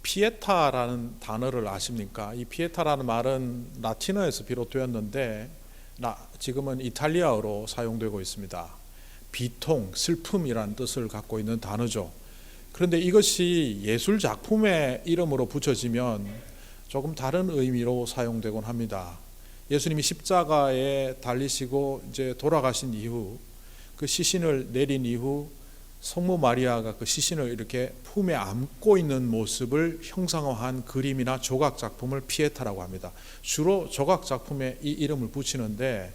피에타라는 단어를 아십니까? 이 피에타라는 말은 라틴어에서 비롯되었는데 지금은 이탈리아어로 사용되고 있습니다. 비통, 슬픔이라는 뜻을 갖고 있는 단어죠. 그런데 이것이 예술 작품의 이름으로 붙여지면 조금 다른 의미로 사용되곤 합니다. 예수님이 십자가에 달리시고 이제 돌아가신 이후, 그 시신을 내린 이후 성모 마리아가 그 시신을 이렇게 품에 안고 있는 모습을 형상화한 그림이나 조각 작품을 피에타라고 합니다. 주로 조각 작품에 이 이름을 붙이는데,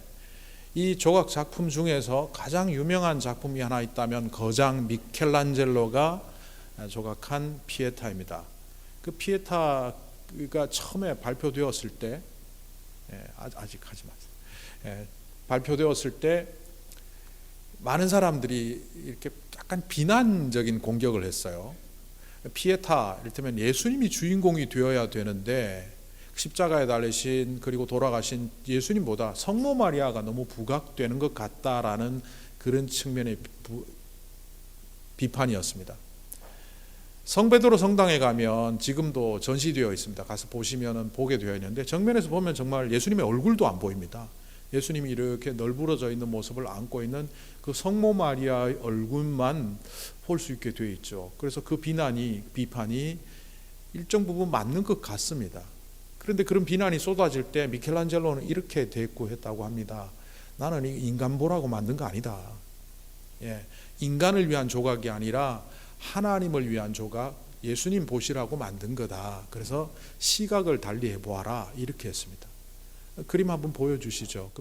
이 조각 작품 중에서 가장 유명한 작품이 하나 있다면 거장 미켈란젤로가 조각한 피에타입니다. 그 피에타가 처음에 발표되었을 때, 아직 하지 마세요. 발표되었을 때 많은 사람들이 이렇게 약간 비난적인 공격을 했어요. 피에타, 이를테면 예수님이 주인공이 되어야 되는데 십자가에 달리신 그리고 돌아가신 예수님보다 성모 마리아가 너무 부각되는 것 같다라는 그런 측면의 비판이었습니다. 성베드로 성당에 가면 지금도 전시되어 있습니다. 가서 보시면 보게 되어 있는데 정면에서 보면 정말 예수님의 얼굴도 안 보입니다. 예수님이 이렇게 널브러져 있는 모습을 안고 있는 그 성모 마리아의 얼굴만 볼 수 있게 되어 있죠. 그래서 그 비판이 일정 부분 맞는 것 같습니다. 그런데 그런 비난이 쏟아질 때 미켈란젤로는 이렇게 대꾸했다고 합니다. 나는 인간 보라고 만든 거 아니다. 인간을 위한 조각이 아니라 하나님을 위한 조각, 예수님 보시라고 만든 거다. 그래서 시각을 달리 해보아라, 이렇게 했습니다. 그림 한번 보여주시죠.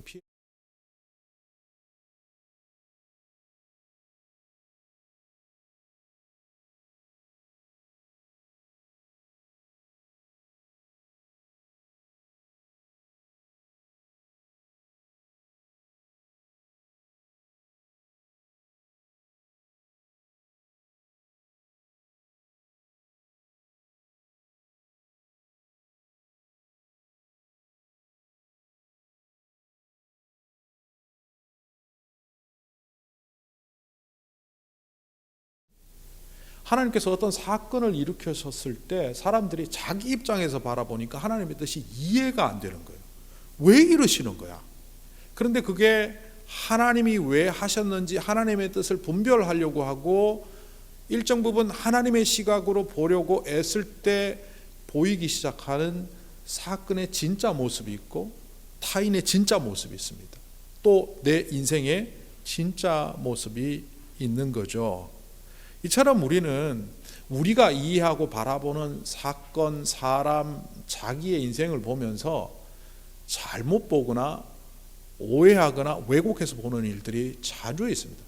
하나님께서 어떤 사건을 일으키셨을 때 사람들이 자기 입장에서 바라보니까 하나님의 뜻이 이해가 안 되는 거예요. 왜 이러시는 거야? 그런데 그게 하나님이 왜 하셨는지 하나님의 뜻을 분별하려고 하고 일정 부분 하나님의 시각으로 보려고 애쓸 때 보이기 시작하는 사건의 진짜 모습이 있고 타인의 진짜 모습이 있습니다. 또 내 인생의 진짜 모습이 있는 거죠. 이처럼 우리가 이해하고 바라보는 사건, 사람, 자기의 인생을 보면서 잘못 보거나 오해하거나 왜곡해서 보는 일들이 자주 있습니다.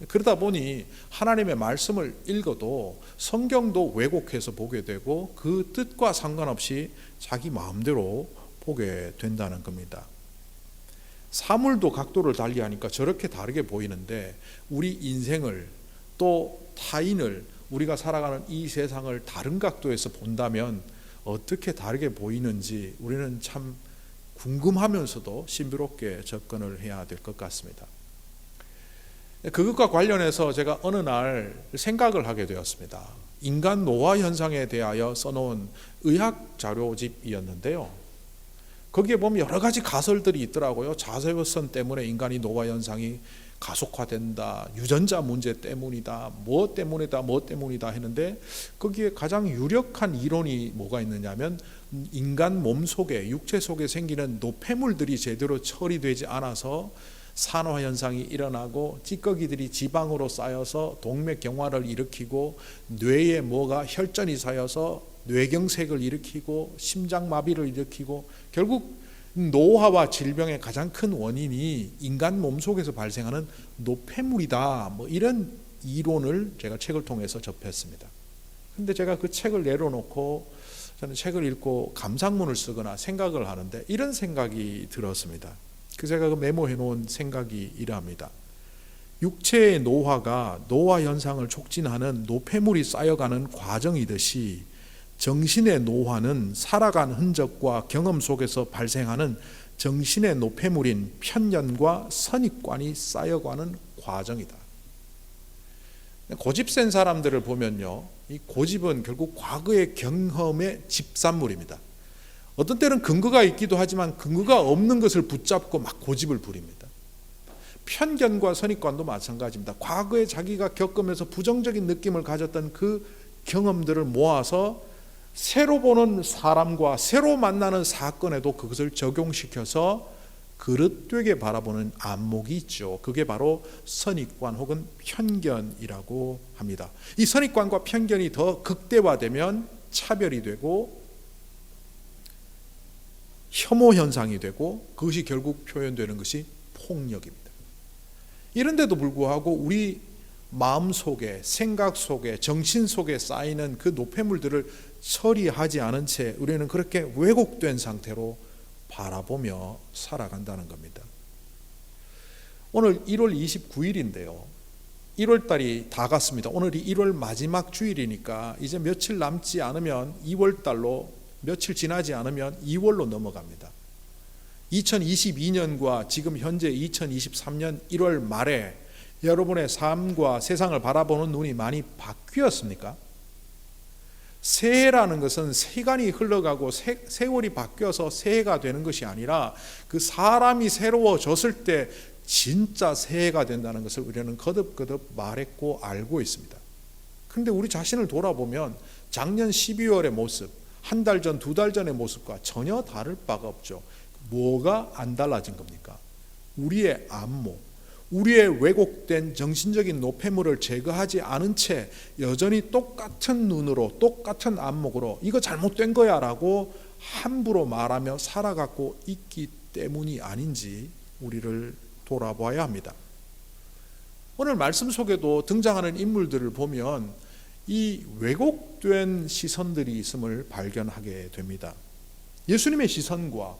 그러다 보니 하나님의 말씀을 읽어도 성경도 왜곡해서 보게 되고 그 뜻과 상관없이 자기 마음대로 보게 된다는 겁니다. 사물도 각도를 달리하니까 저렇게 다르게 보이는데 우리 인생을 또 타인을 우리가 살아가는 이 세상을 다른 각도에서 본다면 어떻게 다르게 보이는지 우리는 참 궁금하면서도 신비롭게 접근을 해야 될 것 같습니다. 그것과 관련해서 제가 어느 날 생각을 하게 되었습니다. 인간 노화 현상에 대하여 써놓은 의학 자료집이었는데요. 거기에 보면 여러 가지 가설들이 있더라고요. 자외선 때문에 인간이 노화 현상이 가속화된다, 유전자 문제 때문이다, 뭐 때문이다 했는데 거기에 가장 유력한 이론이 뭐가 있느냐면 인간 몸 속에, 육체 속에 생기는 노폐물들이 제대로 처리되지 않아서 산화 현상이 일어나고 찌꺼기들이 지방으로 쌓여서 동맥경화를 일으키고 뇌에 뭐가 혈전이 쌓여서 뇌경색을 일으키고 심장마비를 일으키고 결국 노화와 질병의 가장 큰 원인이 인간 몸속에서 발생하는 노폐물이다. 뭐 이런 이론을 제가 책을 통해서 접했습니다. 근데 제가 그 책을 내려놓고 저는 책을 읽고 감상문을 쓰거나 생각을 하는데 이런 생각이 들었습니다. 제가 그 메모해 놓은 생각이 이러합니다. 육체의 노화가 노화 현상을 촉진하는 노폐물이 쌓여가는 과정이듯이 정신의 노화는 살아간 흔적과 경험 속에서 발생하는 정신의 노폐물인 편견과 선입관이 쌓여가는 과정이다. 고집센 사람들을 보면요, 이 고집은 결국 과거의 경험의 집산물입니다. 어떤 때는 근거가 있기도 하지만 근거가 없는 것을 붙잡고 막 고집을 부립니다. 편견과 선입관도 마찬가지입니다. 과거에 자기가 겪으면서 부정적인 느낌을 가졌던 그 경험들을 모아서 새로 보는 사람과 새로 만나는 사건에도 그것을 적용시켜서 그릇되게 바라보는 안목이 있죠. 그게 바로 선입관 혹은 편견이라고 합니다. 이 선입관과 편견이 더 극대화되면 차별이 되고 혐오 현상이 되고 그것이 결국 표현되는 것이 폭력입니다. 이런데도 불구하고 우리 마음 속에, 생각 속에, 정신 속에 쌓이는 그 노폐물들을 처리하지 않은 채 우리는 그렇게 왜곡된 상태로 바라보며 살아간다는 겁니다. 오늘 1월 29일인데요. 1월 달이 다 갔습니다. 오늘이 1월 마지막 주일이니까 이제 며칠 남지 않으면 2월 달로, 며칠 지나지 않으면 2월로 넘어갑니다. 2022년과 지금 현재 2023년 1월 말에 여러분의 삶과 세상을 바라보는 눈이 많이 바뀌었습니까? 새해라는 것은 시간이 흘러가고 세월이 바뀌어서 새해가 되는 것이 아니라 그 사람이 새로워졌을 때 진짜 새해가 된다는 것을 우리는 거듭거듭 말했고 알고 있습니다. 그런데 우리 자신을 돌아보면 작년 12월의 모습, 한 달 전, 두 달 전의 모습과 전혀 다를 바가 없죠. 뭐가 안 달라진 겁니까? 우리의 안목, 우리의 왜곡된 정신적인 노폐물을 제거하지 않은 채 여전히 똑같은 눈으로 똑같은 안목으로 이거 잘못된 거야 라고 함부로 말하며 살아가고 있기 때문이 아닌지 우리를 돌아봐야 합니다. 오늘 말씀 속에도 등장하는 인물들을 보면 이 왜곡된 시선들이 있음을 발견하게 됩니다. 예수님의 시선과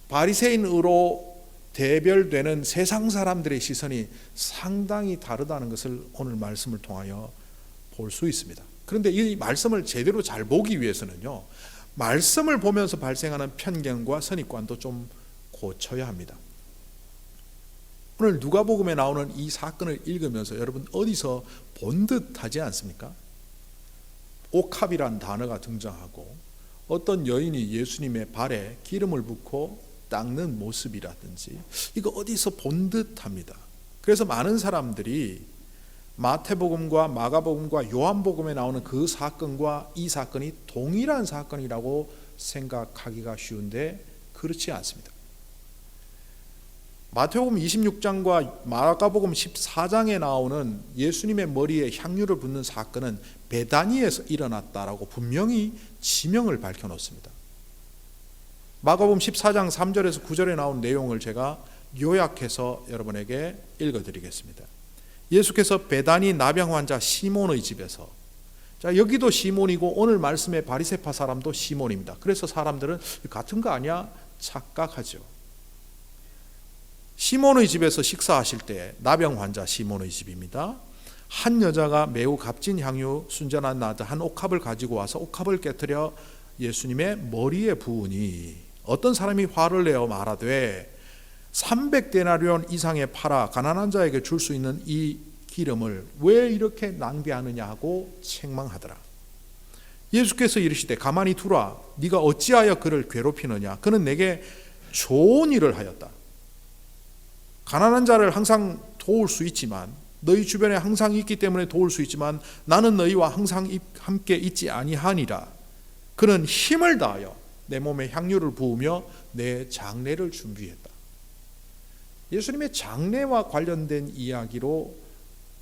바리새인으로 대별되는 세상 사람들의 시선이 상당히 다르다는 것을 오늘 말씀을 통하여 볼 수 있습니다. 그런데 이 말씀을 제대로 잘 보기 위해서는요, 말씀을 보면서 발생하는 편견과 선입관도 좀 고쳐야 합니다. 오늘 누가복음에 나오는 이 사건을 읽으면서 여러분 어디서 본 듯하지 않습니까? 옥합이란 단어가 등장하고 어떤 여인이 예수님의 발에 기름을 붓고 닦는 모습이라든지 이거 어디서 본 듯합니다. 그래서 많은 사람들이 마태복음과 마가복음과 요한복음에 나오는 그 사건과 이 사건이 동일한 사건이라고 생각하기가 쉬운데 그렇지 않습니다. 마태복음 26장과 마가복음 14장에 나오는 예수님의 머리에 향유를 붓는 사건은 베다니에서 일어났다라고 분명히 지명을 밝혀놓습니다. 마가복음 14장 3절에서 9절에 나온 내용을 제가 요약해서 여러분에게 읽어드리겠습니다. 예수께서 베다니 나병 환자 시몬의 집에서, 자 여기도 시몬이고 오늘 말씀의 바리새파 사람도 시몬입니다. 그래서 사람들은 같은 거 아니야 착각하죠. 시몬의 집에서 식사하실 때, 나병 환자 시몬의 집입니다. 한 여자가 매우 값진 향유 순전한 나드 한 옥합을 가지고 와서 옥합을 깨뜨려 예수님의 머리에 부으니 어떤 사람이 화를 내어 말하되 300데나리온 이상에 팔아 가난한 자에게 줄 수 있는 이 기름을 왜 이렇게 낭비하느냐 하고 책망하더라. 예수께서 이르시되 가만히 두라. 네가 어찌하여 그를 괴롭히느냐. 그는 내게 좋은 일을 하였다. 가난한 자를 항상 도울 수 있지만, 너희 주변에 항상 있기 때문에 도울 수 있지만 나는 너희와 항상 함께 있지 아니하니라. 그는 힘을 다하여 내 몸에 향유를 부으며 내 장례를 준비했다. 예수님의 장례와 관련된 이야기로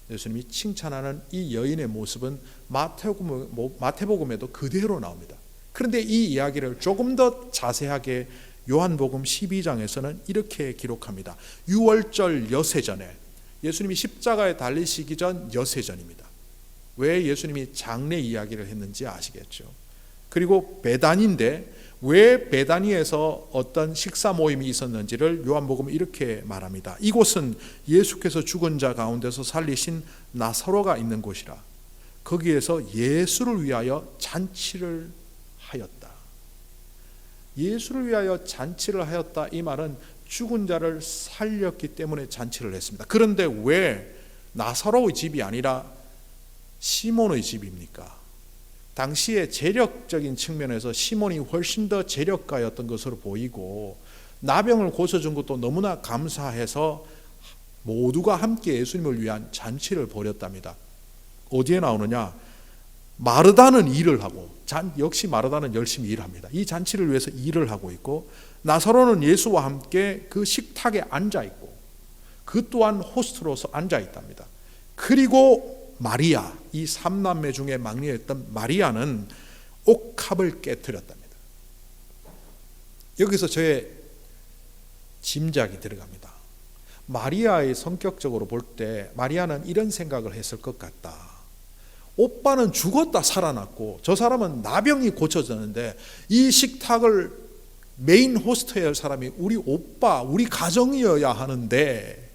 예수님이 칭찬하는 이 여인의 모습은 마태복음에도 그대로 나옵니다. 그런데 이 이야기를 조금 더 자세하게 요한복음 12장에서는 이렇게 기록합니다. 유월절 여세전에, 예수님이 십자가에 달리시기 전 여세전입니다. 왜 예수님이 장례 이야기를 했는지 아시겠죠? 그리고 베단인데 왜 베다니에서 어떤 식사 모임이 있었는지를 요한복음은 이렇게 말합니다. 이곳은 예수께서 죽은 자 가운데서 살리신 나사로가 있는 곳이라. 거기에서 예수를 위하여 잔치를 하였다. 예수를 위하여 잔치를 하였다. 이 말은 죽은 자를 살렸기 때문에 잔치를 했습니다. 그런데 왜 나사로의 집이 아니라 시몬의 집입니까? 당시에 재력적인 측면에서 시몬이 훨씬 더 재력가였던 것으로 보이고 나병을 고쳐준 것도 너무나 감사해서 모두가 함께 예수님을 위한 잔치를 벌였답니다. 어디에 나오느냐? 마르다는 일을 하고, 역시 마르다는 열심히 일합니다. 이 잔치를 위해서 일을 하고 있고, 나사로는 예수와 함께 그 식탁에 앉아 있고, 그 또한 호스트로서 앉아 있답니다. 그리고 마리아, 이 삼남매 중에 막내였던 마리아는 옥합을 깨뜨렸답니다. 여기서 저의 짐작이 들어갑니다. 마리아의 성격적으로 볼 때 마리아는 이런 생각을 했을 것 같다. 오빠는 죽었다 살아났고 저 사람은 나병이 고쳐졌는데 이 식탁을 메인 호스트해야 할 사람이 우리 오빠, 우리 가정이어야 하는데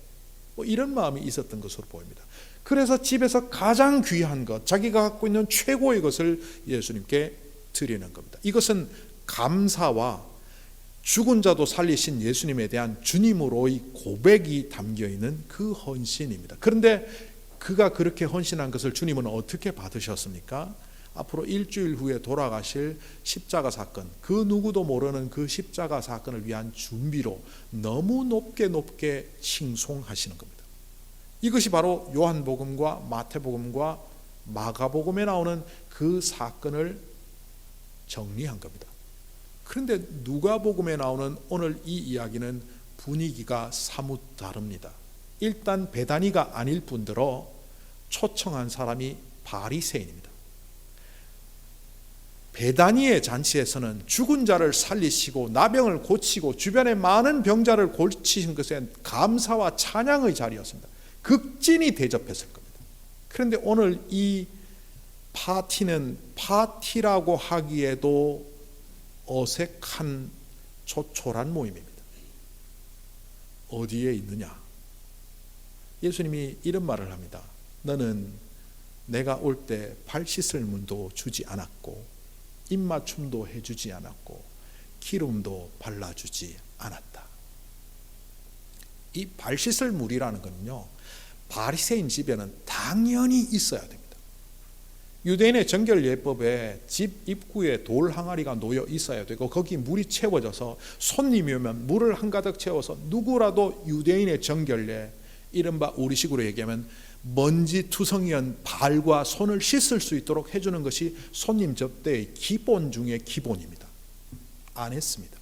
이런 마음이 있었던 것으로 보입니다. 그래서 집에서 가장 귀한 것, 자기가 갖고 있는 최고의 것을 예수님께 드리는 겁니다. 이것은 감사와 죽은 자도 살리신 예수님에 대한 주님으로의 고백이 담겨있는 그 헌신입니다. 그런데 그가 그렇게 헌신한 것을 주님은 어떻게 받으셨습니까? 앞으로 일주일 후에 돌아가실 십자가 사건, 그 누구도 모르는 그 십자가 사건을 위한 준비로 너무 높게 칭송하시는 겁니다. 이것이 바로 요한복음과 마태복음과 마가복음에 나오는 그 사건을 정리한 겁니다. 그런데 누가복음에 나오는 오늘 이 이야기는 분위기가 사뭇 다릅니다. 일단 베다니가 아닐 뿐더러 초청한 사람이 바리새인입니다. 베다니의 잔치에서는 죽은 자를 살리시고 나병을 고치고 주변의 많은 병자를 고치신 것에 감사와 찬양의 자리였습니다. 극진히 대접했을 겁니다. 그런데 오늘 이 파티는 파티라고 하기에도 어색한 초촐한 모임입니다. 어디에 있느냐? 예수님이 이런 말을 합니다. 너는 내가 올 때 발 씻을 물도 주지 않았고 입맞춤도 해주지 않았고 기름도 발라주지 않았다. 이 발 씻을 물이라는 것은요, 바리새인 집에는 당연히 있어야 됩니다. 유대인의 정결 예법에 집 입구에 돌 항아리가 놓여 있어야 되고 거기 물이 채워져서 손님이 오면 물을 한가득 채워서 누구라도 유대인의 정결례, 이른바 우리식으로 얘기하면 먼지 투성이한 발과 손을 씻을 수 있도록 해주는 것이 손님 접대의 기본 중의 기본입니다. 안 했습니다.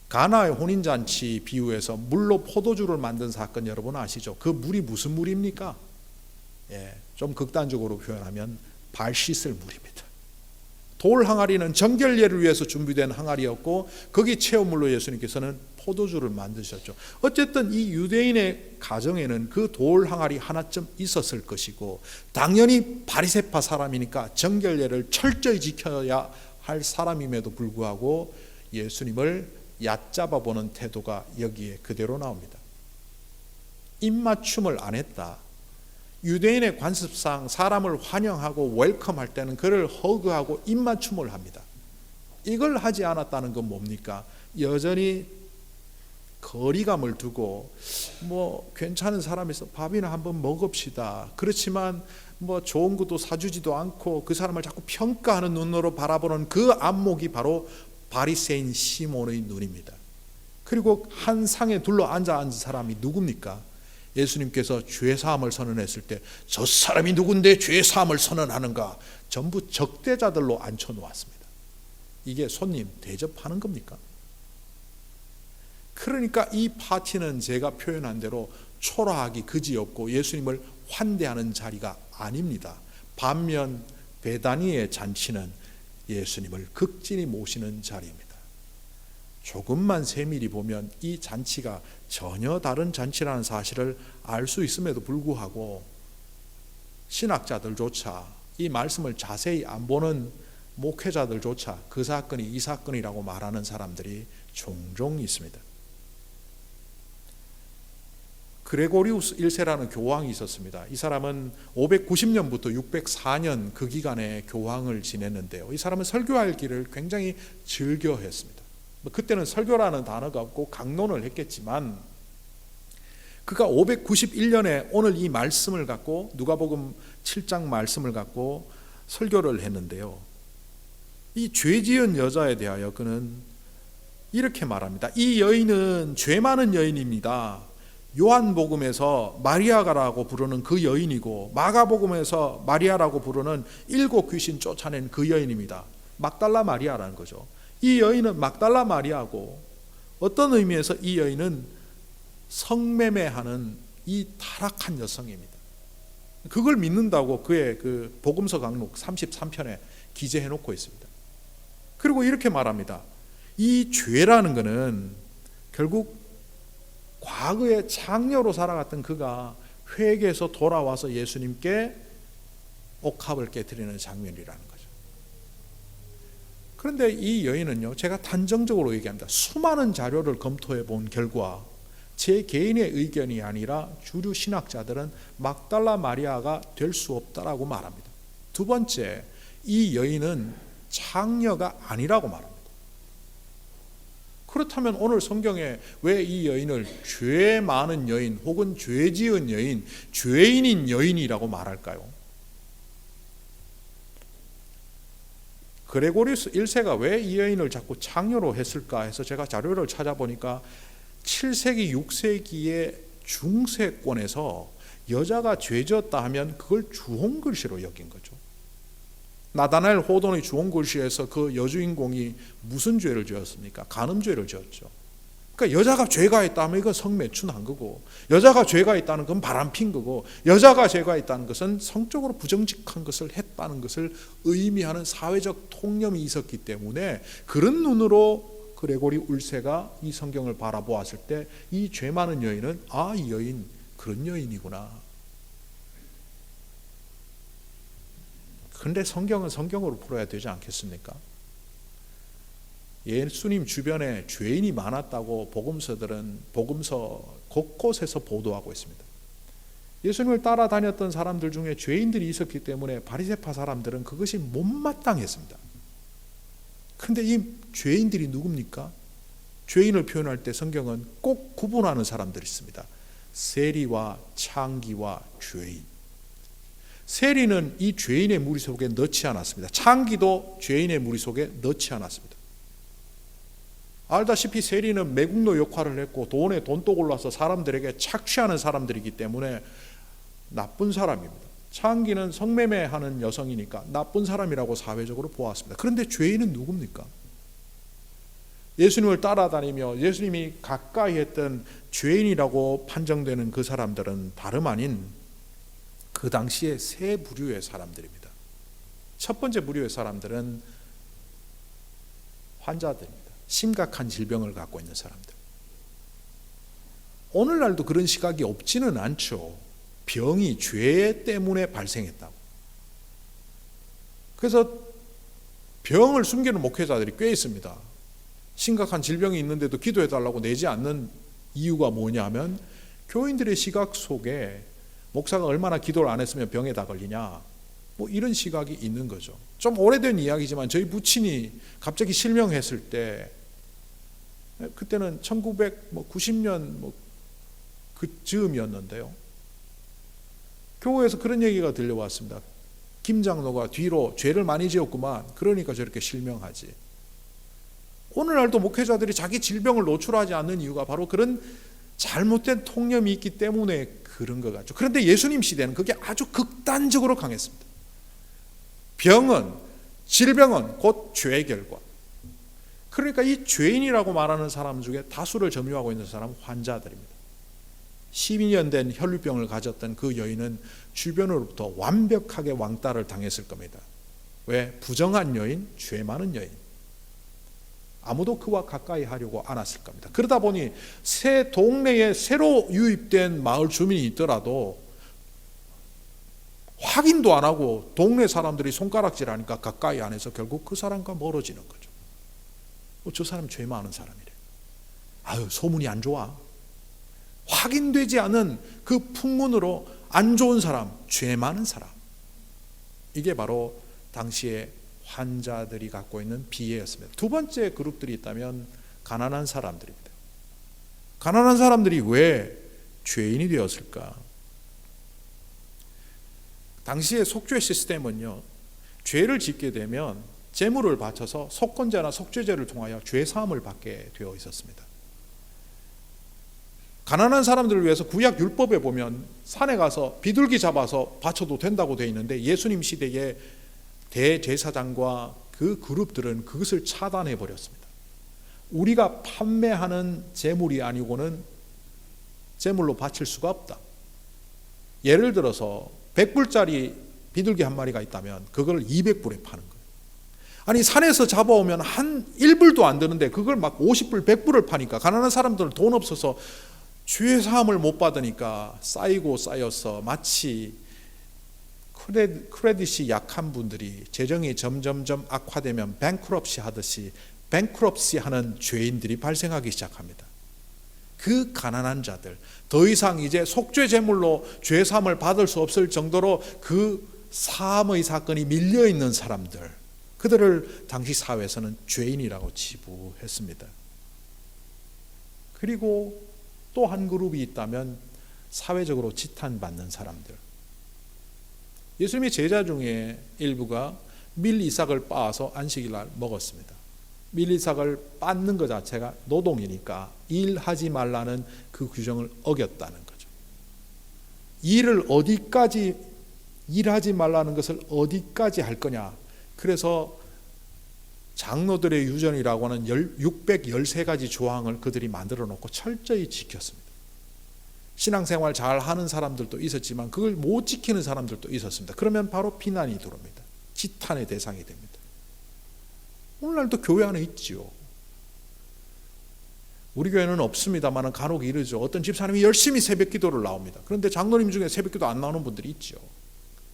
가나의 혼인잔치 비유에서 물로 포도주를 만든 사건 여러분 아시죠? 그 물이 무슨 물입니까? 좀 극단적으로 표현하면 발 씻을 물입니다. 돌 항아리는 정결례를 위해서 준비된 항아리였고 거기 채운 물로 예수님께서는 포도주를 만드셨죠. 어쨌든 이 유대인의 가정에는 그 돌 항아리 하나쯤 있었을 것이고 당연히 바리새파 사람이니까 정결례를 철저히 지켜야 할 사람임에도 불구하고 예수님을 얕잡아 보는 태도가 여기에 그대로 나옵니다. 입맞춤을 안 했다. 유대인의 관습상 사람을 환영하고 웰컴할 때는 그를 허그하고 입맞춤을 합니다. 이걸 하지 않았다는 건 뭡니까? 여전히 거리감을 두고 괜찮은 사람에서 밥이나 한번 먹읍시다. 그렇지만 좋은 것도 사주지도 않고 그 사람을 자꾸 평가하는 눈으로 바라보는 그 안목이 바로 바리새인 시몬의 눈입니다. 그리고 한 상에 둘러앉은 사람이 누굽니까? 예수님께서 죄사함을 선언했을 때 저 사람이 누군데 죄사함을 선언하는가? 전부 적대자들로 앉혀놓았습니다. 이게 손님 대접하는 겁니까? 그러니까 이 파티는 제가 표현한 대로 초라하기 그지없고 예수님을 환대하는 자리가 아닙니다. 반면 베다니의 잔치는 예수님을 극진히 모시는 자리입니다. 조금만 세밀히 보면 이 잔치가 전혀 다른 잔치라는 사실을 알 수 있음에도 불구하고 신학자들조차 이 말씀을 자세히 안 보는 목회자들조차 그 사건이 이 사건이라고 말하는 사람들이 종종 있습니다. 그레고리우스 1세라는 교황이 있었습니다. 이 사람은 590년부터 604년 그 기간에 교황을 지냈는데요. 이 사람은 설교할 길을 굉장히 즐겨했습니다. 그때는 설교라는 단어가 없고 강론을 했겠지만 그가 591년에 오늘 이 말씀을 갖고 누가복음 7장 말씀을 갖고 설교를 했는데요. 이 죄지은 여자에 대하여 그는 이렇게 말합니다. 이 여인은 죄 많은 여인입니다. 요한복음에서 마리아가라고 부르는 그 여인이고 마가복음에서 마리아라고 부르는 7 귀신 쫓아낸 그 여인입니다. 막달라 마리아라는 거죠. 이 여인은 막달라 마리아고 어떤 의미에서 이 여인은 성매매하는 이 타락한 여성입니다. 그걸 믿는다고 그의 그 복음서 강록 33편에 기재해 놓고 있습니다. 그리고 이렇게 말합니다. 이 죄라는 것은 결국 과거에 장녀로 살아갔던 그가 회개해서 돌아와서 예수님께 옥합을 깨뜨리는 장면이라는 거죠. 그런데 이 여인은요, 제가 단정적으로 얘기합니다. 수많은 자료를 검토해 본 결과 제 개인의 의견이 아니라 주류 신학자들은 막달라 마리아가 될 수 없다라고 말합니다. 두 번째, 이 여인은 장녀가 아니라고 말합니다. 그렇다면 오늘 성경에 왜 이 여인을 죄 많은 여인 혹은 죄 지은 여인, 죄인인 여인이라고 말할까요? 그레고리우스 1세가 왜 이 여인을 자꾸 장녀로 했을까 해서 제가 자료를 찾아보니까 7세기, 6세기의 중세권에서 여자가 죄졌다 하면 그걸 주홍글씨로 여긴 거죠. 나다나엘 호돈의 주홍글씨에서 그 여주인공이 무슨 죄를 지었습니까? 간음죄를 지었죠. 그러니까 여자가 죄가 있다 하면 이건 성매춘한 거고, 여자가 죄가 있다는 건 바람핀 거고, 여자가 죄가 있다는 것은 성적으로 부정직한 것을 했다는 것을 의미하는 사회적 통념이 있었기 때문에 그런 눈으로 그레고리 울세가 이 성경을 바라보았을 때 이 죄 많은 여인은 이 여인 그런 여인이구나. 그런데 성경은 성경으로 풀어야 되지 않겠습니까? 예수님 주변에 죄인이 많았다고 복음서 곳곳에서 보도하고 있습니다. 예수님을 따라다녔던 사람들 중에 죄인들이 있었기 때문에 바리새파 사람들은 그것이 못마땅했습니다. 그런데 이 죄인들이 누굽니까? 죄인을 표현할 때 성경은 꼭 구분하는 사람들이 있습니다. 세리와 창기와 죄인. 세리는 이 죄인의 무리 속에 넣지 않았습니다. 창기도 죄인의 무리 속에 넣지 않았습니다. 알다시피 세리는 매국노 역할을 했고 돈에 돈독 올라서 사람들에게 착취하는 사람들이기 때문에 나쁜 사람입니다. 창기는 성매매하는 여성이니까 나쁜 사람이라고 사회적으로 보았습니다. 그런데 죄인은 누굽니까? 예수님을 따라다니며 예수님이 가까이 했던 죄인이라고 판정되는 그 사람들은 다름 아닌 그 당시에 세 부류의 사람들입니다. 첫 번째 부류의 사람들은 환자들입니다. 심각한 질병을 갖고 있는 사람들. 오늘날도 그런 시각이 없지는 않죠. 병이 죄 때문에 발생했다고. 그래서 병을 숨기는 목회자들이 꽤 있습니다. 심각한 질병이 있는데도 기도해달라고 내지 않는 이유가 뭐냐 하면 교인들의 시각 속에 목사가 얼마나 기도를 안 했으면 병에 다 걸리냐, 뭐 이런 시각이 있는 거죠. 좀 오래된 이야기지만 저희 부친이 갑자기 실명했을 때, 그때는 1990년 그즈음이었는데요, 교회에서 그런 얘기가 들려왔습니다. 김 장로가 뒤로 죄를 많이 지었구만, 그러니까 저렇게 실명하지. 오늘날도 목회자들이 자기 질병을 노출하지 않는 이유가 바로 그런 잘못된 통념이 있기 때문에 그런 것 같죠. 그런데 예수님 시대는 그게 아주 극단적으로 강했습니다. 질병은 곧 죄의 결과. 그러니까 이 죄인이라고 말하는 사람 중에 다수를 점유하고 있는 사람은 환자들입니다. 12년 된 혈류병을 가졌던 그 여인은 주변으로부터 완벽하게 왕따를 당했을 겁니다. 왜? 부정한 여인, 죄 많은 여인. 아무도 그와 가까이 하려고 안 왔을 겁니다. 그러다 보니 새 동네에 새로 유입된 마을 주민이 있더라도 확인도 안 하고 동네 사람들이 손가락질하니까 가까이 안 해서 결국 그 사람과 멀어지는 거죠. 저 사람 죄 많은 사람이래. 소문이 안 좋아. 확인되지 않은 그 풍문으로 안 좋은 사람, 죄 많은 사람. 이게 바로 당시에 환자들이 갖고 있는 비애였습니다. 두 번째 그룹들이 있다면 가난한 사람들입니다. 가난한 사람들이 왜 죄인이 되었을까? 당시의 속죄 시스템은요, 죄를 짓게 되면 제물을 바쳐서 속건제나 속죄제를 통하여 죄 사함을 받게 되어 있었습니다. 가난한 사람들을 위해서 구약 율법에 보면 산에 가서 비둘기 잡아서 바쳐도 된다고 되어 있는데, 예수님 시대의 대제사장과 그 그룹들은 그것을 차단해 버렸습니다. 우리가 판매하는 제물이 아니고는 제물로 바칠 수가 없다. 예를 들어서 100불짜리 비둘기 한 마리가 있다면 그걸 200불에 파는 거예요. 아니, 산에서 잡아오면 한 1불도 안 드는데 그걸 막 50불, 100불을 파니까 가난한 사람들은 돈 없어서 죄 사함을 못 받으니까 쌓이고 쌓여서 마치 크레딧이 약한 분들이 재정이 점점점 악화되면 뱅크럽시 하듯이 뱅크럽시 하는 죄인들이 발생하기 시작합니다. 그 가난한 자들, 더 이상 이제 속죄 제물로 죄 사함을 받을 수 없을 정도로 그 사함의 사건이 밀려 있는 사람들, 그들을 당시 사회에서는 죄인이라고 치부했습니다. 그리고 또 한 그룹이 있다면 사회적으로 지탄받는 사람들. 예수님의 제자 중에 일부가 밀이삭을 빻아서 안식일날 먹었습니다. 밀이삭을 빻는 것 자체가 노동이니까 일하지 말라는 그 규정을 어겼다는 거죠. 일하지 말라는 것을 어디까지 할 거냐. 그래서 장로들의 유전이라고 하는 613가지 조항을 그들이 만들어 놓고 철저히 지켰습니다. 신앙생활 잘 하는 사람들도 있었지만 그걸 못 지키는 사람들도 있었습니다. 그러면 바로 비난이 들어옵니다. 지탄의 대상이 됩니다. 오늘날도 교회 안에 있지요. 우리 교회는 없습니다만 간혹 이러죠. 어떤 집사님이 열심히 새벽 기도를 나옵니다. 그런데 장로님 중에 새벽 기도 안 나오는 분들이 있죠.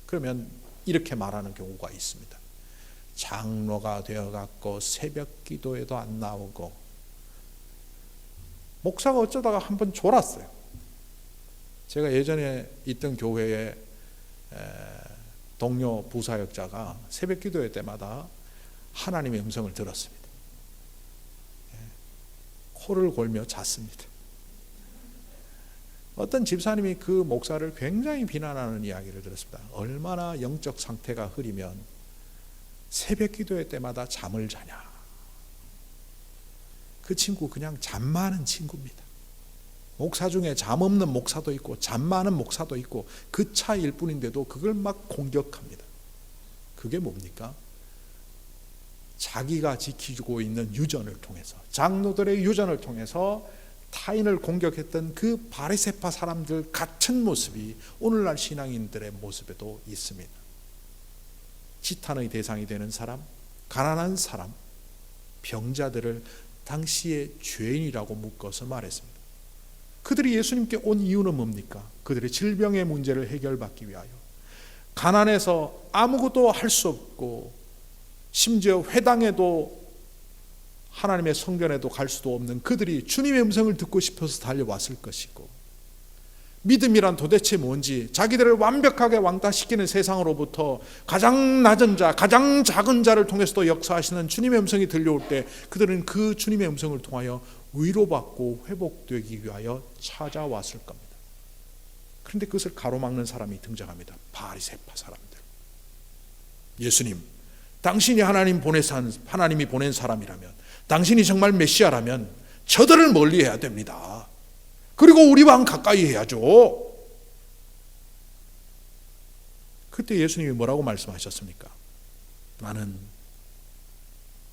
그러면 이렇게 말하는 경우가 있습니다. 장로가 되어갖고 새벽 기도에도 안 나오고, 목사가 어쩌다가 한번 졸았어요. 제가 예전에 있던 교회에 동료 부사역자가 새벽 기도회 때마다 하나님의 음성을 들었습니다. 코를 골며 잤습니다. 어떤 집사님이 그 목사를 굉장히 비난하는 이야기를 들었습니다. 얼마나 영적 상태가 흐리면 새벽 기도회 때마다 잠을 자냐. 그 친구 그냥 잠 많은 친구입니다. 목사 중에 잠 없는 목사도 있고 잠 많은 목사도 있고 그 차이일 뿐인데도 그걸 막 공격합니다. 그게 뭡니까? 자기가 지키고 있는 유전을 통해서, 장로들의 유전을 통해서 타인을 공격했던 그 바리새파 사람들 같은 모습이 오늘날 신앙인들의 모습에도 있습니다. 지탄의 대상이 되는 사람, 가난한 사람, 병자들을 당시의 죄인이라고 묶어서 말했습니다. 그들이 예수님께 온 이유는 뭡니까? 그들의 질병의 문제를 해결받기 위하여, 가난해서 아무것도 할 수 없고 심지어 회당에도 하나님의 성전에도 갈 수도 없는 그들이 주님의 음성을 듣고 싶어서 달려왔을 것이고, 믿음이란 도대체 뭔지 자기들을 완벽하게 왕따시키는 세상으로부터 가장 낮은 자, 가장 작은 자를 통해서도 역사하시는 주님의 음성이 들려올 때 그들은 그 주님의 음성을 통하여 위로받고 회복되기 위하여 찾아왔을 겁니다. 그런데 그것을 가로막는 사람이 등장합니다. 바리새파 사람들. 예수님, 당신이 하나님이 보낸 사람이라면, 당신이 정말 메시아라면 저들을 멀리해야 됩니다. 그리고 우리 왕 가까이 해야죠. 그때 예수님이 뭐라고 말씀하셨습니까? 나는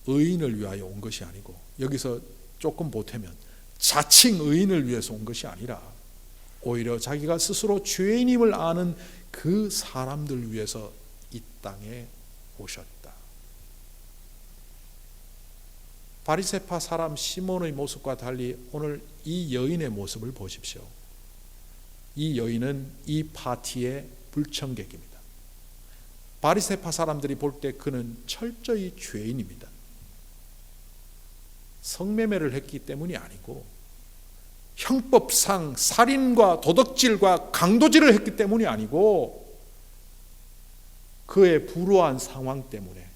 의인을 위하여 온 것이 아니고, 여기서 조금 보태면 자칭 의인을 위해서 온 것이 아니라 오히려 자기가 스스로 죄인임을 아는 그 사람들 위해서 이 땅에 오셨다. 바리새파 사람 시몬의 모습과 달리 오늘 이 여인의 모습을 보십시오. 이 여인은 이 파티의 불청객입니다. 바리새파 사람들이 볼 때 그는 철저히 죄인입니다. 성매매를 했기 때문이 아니고 형법상 살인과 도덕질과 강도질을 했기 때문이 아니고 그의 불우한 상황 때문에,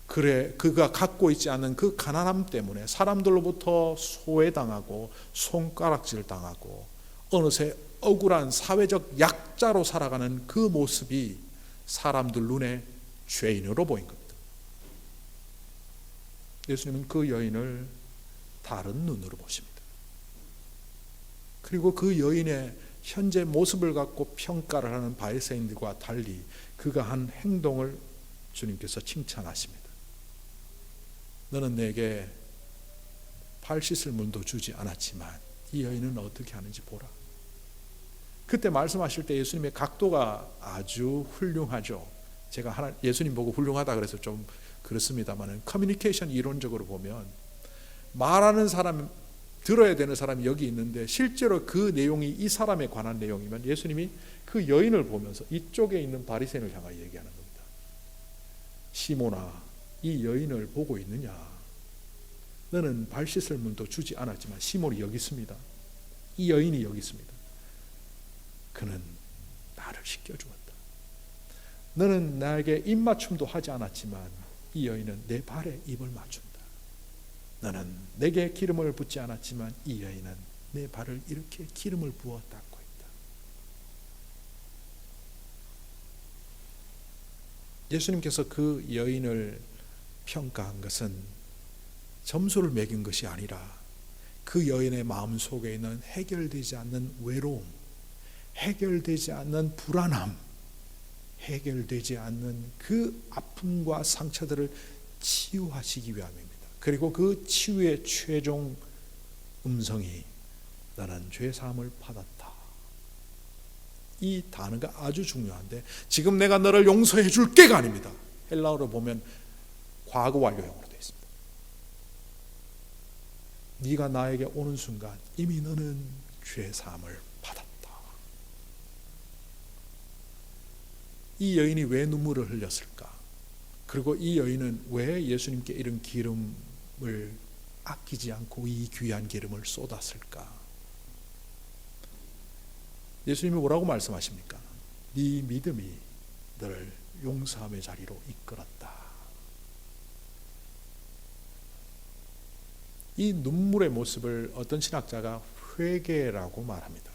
그가 갖고 있지 않은 그 가난함 때문에 사람들로부터 소외당하고 손가락질 당하고 어느새 억울한 사회적 약자로 살아가는 그 모습이 사람들 눈에 죄인으로 보인 겁니다. 예수님은 그 여인을 다른 눈으로 보십니다. 그리고 그 여인의 현재 모습을 갖고 평가를 하는 바리새인들과 달리 그가 한 행동을 주님께서 칭찬하십니다. 너는 내게 발 씻을 물도 주지 않았지만 이 여인은 어떻게 하는지 보라. 그때 말씀하실 때 예수님의 각도가 아주 훌륭하죠. 제가 예수님 보고 훌륭하다 그래서 좀 그렇습니다만, 커뮤니케이션 이론적으로 보면 말하는 사람, 들어야 되는 사람이 여기 있는데 실제로 그 내용이 이 사람에 관한 내용이면 예수님이 그 여인을 보면서 이쪽에 있는 바리새인을 향하여 얘기하는 겁니다. 시몬아, 이 여인을 보고 있느냐? 너는 발 씻을 물도 주지 않았지만 시몬이 여기 있습니다. 이 여인이 여기 있습니다. 그는 나를 씻겨주었다. 너는 나에게 입맞춤도 하지 않았지만 이 여인은 내 발에 입을 맞춘다. 너는 내게 기름을 붓지 않았지만 이 여인은 내 발을 이렇게 기름을 부어 닦고 있다. 예수님께서 그 여인을 평가한 것은 점수를 매긴 것이 아니라 그 여인의 마음 속에 있는 해결되지 않는 외로움, 해결되지 않는 불안함, 해결되지 않는 그 아픔과 상처들을 치유하시기 위함입니다. 그리고 그 치유의 최종 음성이 나는 죄 사함을 받았다. 이 단어가 아주 중요한데 지금 내가 너를 용서해 줄게가 아닙니다. 헬라어로 보면 과거 완료형으로 되어 있습니다. 네가 나에게 오는 순간 이미 너는 죄 사함을 받았다. 이 여인이 왜 눈물을 흘렸을까? 그리고 이 여인은 왜 예수님께 이런 기름을 아끼지 않고 이 귀한 기름을 쏟았을까? 예수님이 뭐라고 말씀하십니까? 네 믿음이 너를 용서함의 자리로 이끌었다. 이 눈물의 모습을 어떤 신학자가 회개라고 말합니다.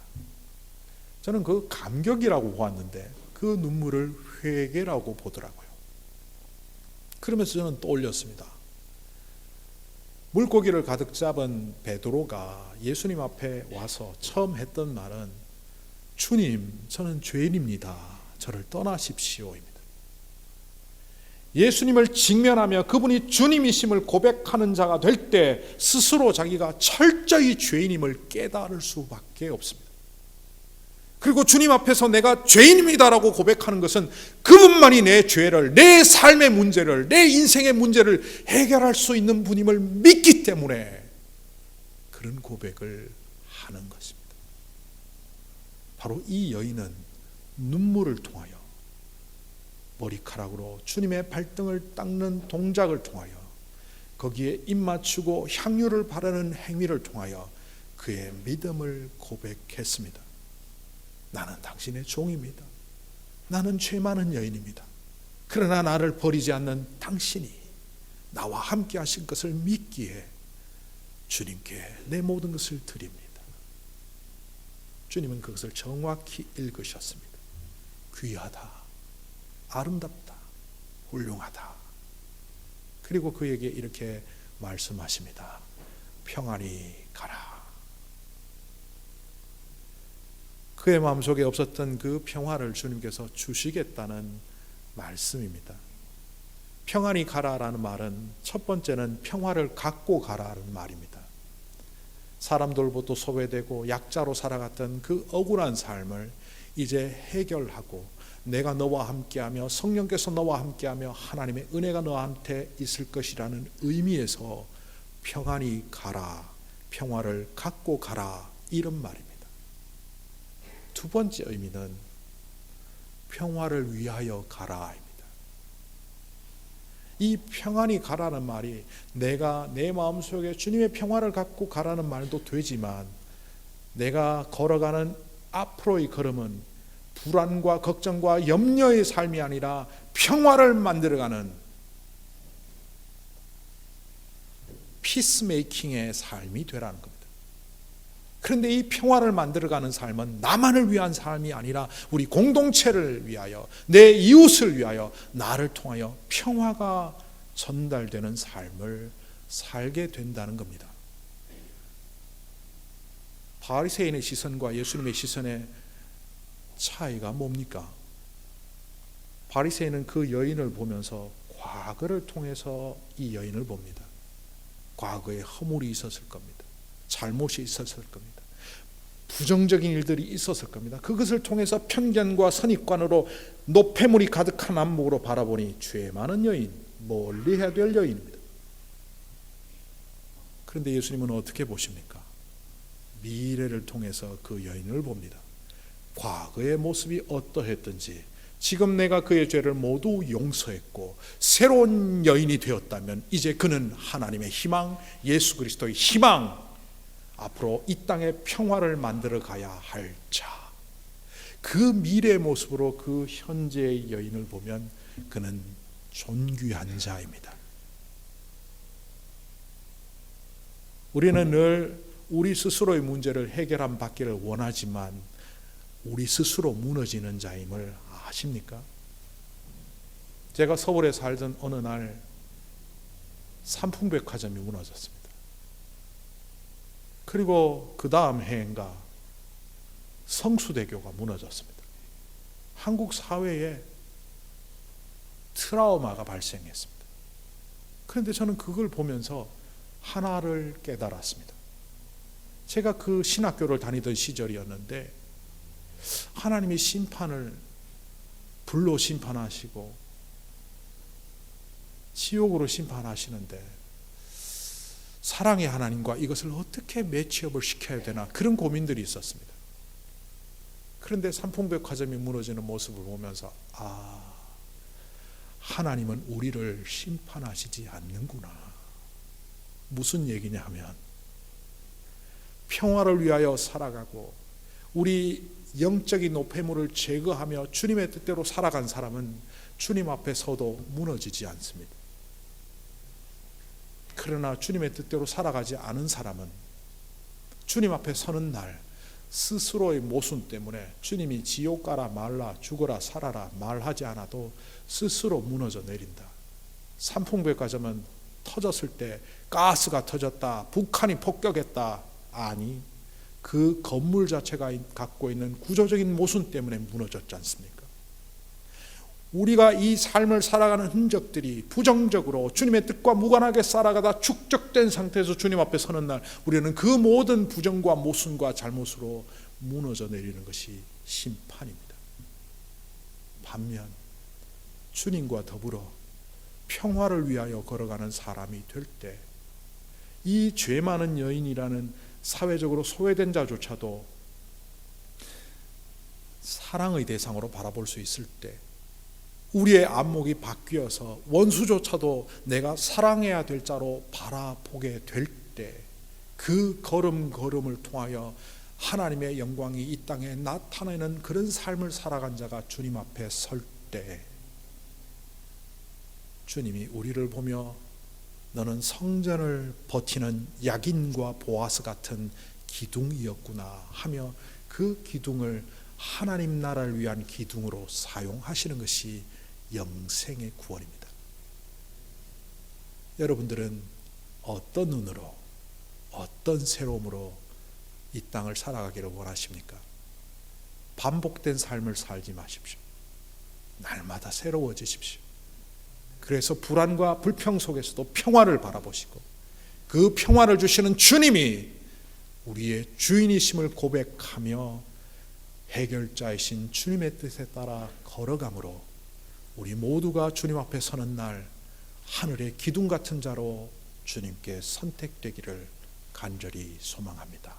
저는 그 감격이라고 보았는데 그 눈물을 회개라고 보더라고요. 그러면서 저는 떠올렸습니다. 물고기를 가득 잡은 베드로가 예수님 앞에 와서 처음 했던 말은 주님, 저는 죄인입니다. 저를 떠나십시오입니다. 예수님을 직면하며 그분이 주님이심을 고백하는 자가 될 때 스스로 자기가 철저히 죄인임을 깨달을 수밖에 없습니다. 그리고 주님 앞에서 내가 죄인입니다라고 고백하는 것은 그분만이 내 죄를, 내 삶의 문제를, 내 인생의 문제를 해결할 수 있는 분임을 믿기 때문에 그런 고백을 하는 것입니다. 바로 이 여인은 눈물을 통하여 머리카락으로 주님의 발등을 닦는 동작을 통하여 거기에 입 맞추고 향유를 바르는 행위를 통하여 그의 믿음을 고백했습니다. 나는 당신의 종입니다. 나는 죄 많은 여인입니다. 그러나 나를 버리지 않는 당신이 나와 함께 하신 것을 믿기에 주님께 내 모든 것을 드립니다. 주님은 그것을 정확히 읽으셨습니다. 귀하다, 아름답다, 훌륭하다. 그리고 그에게 이렇게 말씀하십니다. 평안히 가라. 그의 마음속에 없었던 그 평화를 주님께서 주시겠다는 말씀입니다. 평안히 가라라는 말은 첫 번째는 평화를 갖고 가라는 말입니다. 사람들로부터 소외되고 약자로 살아갔던 그 억울한 삶을 이제 해결하고 내가 너와 함께하며 성령께서 너와 함께하며 하나님의 은혜가 너한테 있을 것이라는 의미에서 평안히 가라, 평화를 갖고 가라, 이런 말입니다. 두 번째 의미는 평화를 위하여 가라입니다. 이 평안히 가라는 말이 내가 내 마음속에 주님의 평화를 갖고 가라는 말도 되지만 내가 걸어가는 앞으로의 걸음은 불안과 걱정과 염려의 삶이 아니라 평화를 만들어가는 피스메이킹의 삶이 되라는 겁니다. 그런데 이 평화를 만들어가는 삶은 나만을 위한 삶이 아니라 우리 공동체를 위하여, 내 이웃을 위하여, 나를 통하여 평화가 전달되는 삶을 살게 된다는 겁니다. 바리새인의 시선과 예수님의 시선의 차이가 뭡니까? 바리새인은 그 여인을 보면서 과거를 통해서 이 여인을 봅니다. 과거에 허물이 있었을 겁니다. 잘못이 있었을 겁니다. 부정적인 일들이 있었을 겁니다. 그것을 통해서 편견과 선입관으로 노폐물이 가득한 안목으로 바라보니 죄 많은 여인, 멀리해야 될 여인입니다. 그런데 예수님은 어떻게 보십니까? 미래를 통해서 그 여인을 봅니다. 과거의 모습이 어떠했든지 지금 내가 그의 죄를 모두 용서했고 새로운 여인이 되었다면 이제 그는 하나님의 희망, 예수 그리스도의 희망, 앞으로 이 땅에 평화를 만들어 가야 할 자, 그 미래의 모습으로 그 현재의 여인을 보면 그는 존귀한 자입니다. 우리는 늘 우리 스스로의 문제를 해결함 받기를 원하지만 우리 스스로 무너지는 자임을 아십니까? 제가 서울에 살던 어느 날 삼풍백화점이 무너졌습니다. 그리고 그 다음 해인가 성수대교가 무너졌습니다. 한국 사회에 트라우마가 발생했습니다. 그런데 저는 그걸 보면서 하나를 깨달았습니다. 제가 그 신학교를 다니던 시절이었는데 하나님이 심판을 불로 심판하시고 지옥으로 심판하시는데 사랑의 하나님과 이것을 어떻게 매치업을 시켜야 되나, 그런 고민들이 있었습니다. 그런데 삼풍백화점이 무너지는 모습을 보면서 하나님은 우리를 심판하시지 않는구나. 무슨 얘기냐 하면 평화를 위하여 살아가고 우리 영적인 노폐물을 제거하며 주님의 뜻대로 살아간 사람은 주님 앞에 서도 무너지지 않습니다. 그러나 주님의 뜻대로 살아가지 않은 사람은 주님 앞에 서는 날 스스로의 모순 때문에 주님이 지옥 가라 말라 죽어라 살아라 말하지 않아도 스스로 무너져 내린다. 삼풍백화점은 터졌을 때 가스가 터졌다, 북한이 폭격했다, 아니 그 건물 자체가 갖고 있는 구조적인 모순 때문에 무너졌지 않습니까? 우리가 이 삶을 살아가는 흔적들이 부정적으로 주님의 뜻과 무관하게 살아가다 축적된 상태에서 주님 앞에 서는 날 우리는 그 모든 부정과 모순과 잘못으로 무너져 내리는 것이 심판입니다. 반면 주님과 더불어 평화를 위하여 걸어가는 사람이 될 때 이 죄 많은 여인이라는 사회적으로 소외된 자조차도 사랑의 대상으로 바라볼 수 있을 때, 우리의 안목이 바뀌어서 원수조차도 내가 사랑해야 될 자로 바라보게 될 때, 그 걸음걸음을 통하여 하나님의 영광이 이 땅에 나타내는 그런 삶을 살아간 자가 주님 앞에 설 때, 주님이 우리를 보며 너는 성전을 버티는 야긴과 보아스 같은 기둥이었구나 하며 그 기둥을 하나님 나라를 위한 기둥으로 사용하시는 것이 영생의 구원입니다. 여러분들은 어떤 눈으로, 어떤 새로움으로 이 땅을 살아가기를 원하십니까? 반복된 삶을 살지 마십시오. 날마다 새로워지십시오. 그래서 불안과 불평 속에서도 평화를 바라보시고 그 평화를 주시는 주님이 우리의 주인이심을 고백하며 해결자이신 주님의 뜻에 따라 걸어감으로 우리 모두가 주님 앞에 서는 날 하늘의 기둥 같은 자로 주님께 선택되기를 간절히 소망합니다.